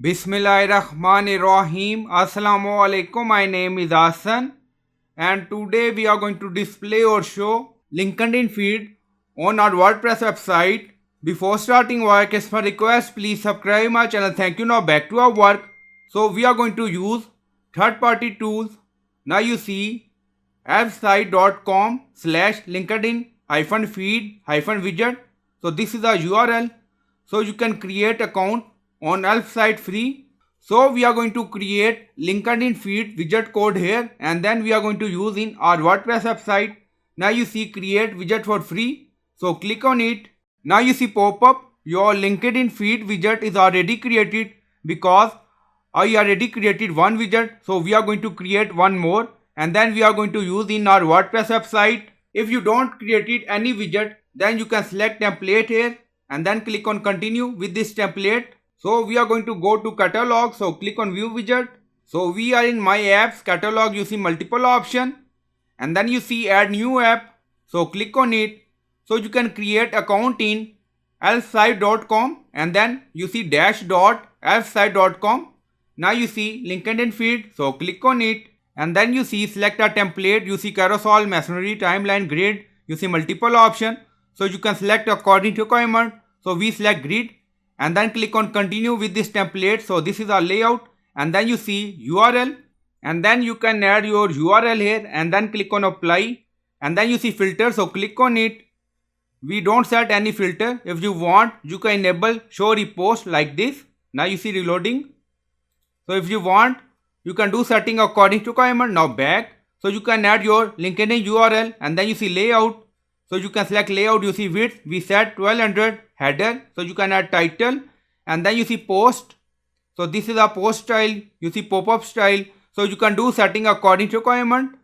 Bismillahirrahmanirrahim. Assalamu alaikum. My name is Hassan, and today we are going to display or show LinkedIn feed on our WordPress website. Before starting work, as per request, please subscribe my channel. Thank you. Now back to our work. So we are going to use third-party tools. Now you see website.com/linkedin-feed-widget. So this is the URL. So you can create account on Elf site free. So we are going to create LinkedIn feed widget code here, and then we are going to use in our WordPress website. Now you see create widget for free. So click on it. Now you see pop up your LinkedIn feed widget is already created because I already created one widget. So we are going to create one more, and then we are going to use in our WordPress website. If you don't created any widget, then you can select template here and then click on continue with this template. So we are going to go to catalog. So click on view widget. So we are in my apps catalog. You see multiple option, and then you see add new app. So click on it. So you can create account in elfsite.com, and then you see dash.elfsite.com. Now you see LinkedIn feed. So click on it, and then you see select a template. You see carousel, masonry, timeline, grid. You see multiple option. So you can select according to requirement. So we select grid, and then click on continue with this template. So this is our layout, and then you see URL, and then you can add your URL here, and then click on apply, and then you see filter. So click on it. We don't set any filter. If you want, you can enable show repost like this. Now you see reloading. So if you want, you can do setting according to requirement. Now back. So you can add your LinkedIn URL, and then you see layout. So you can select layout. You see width. We set 1200 header. So you can add title, and then you see post. So this is a post style. You see pop-up style. So you can do setting according to requirement.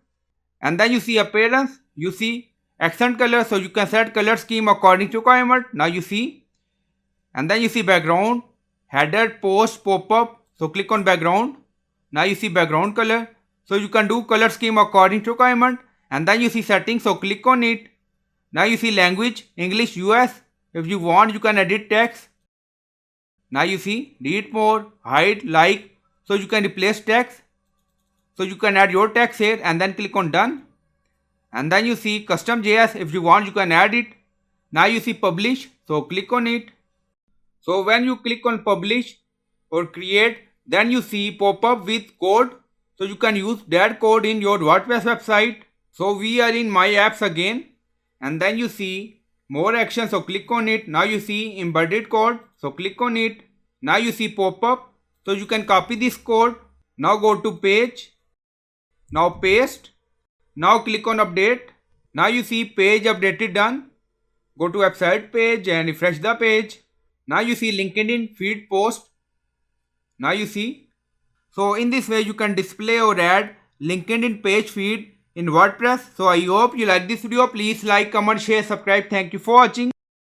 And then you see appearance. You see accent color. So you can set color scheme according to requirement. Now you see. And then you see background, header, post, pop-up. So click on background. Now you see background color. So you can do color scheme according to requirement. And then you see settings. So click on it. Now you see language, English, US. If you want, you can edit text. Now you see read more, hide, like. So you can replace text. So you can add your text here, and then click on done. And then you see custom JS. If you want, you can add it. Now you see publish. So click on it. So when you click on publish or create, then you see pop up with code. So you can use that code in your WordPress website. So we are in my apps again, and then you see more action. So click on it. Now you see embedded code. So click on it. Now you see pop up. So you can copy this code. Now go to page. Now paste. Now click on update. Now you see page updated done. Go to website page and refresh the page. Now you see LinkedIn feed post. Now you see. So in this way you can display or add LinkedIn page feed in WordPress. So I hope you like this video. Please like, comment, share, subscribe. Thank you for watching.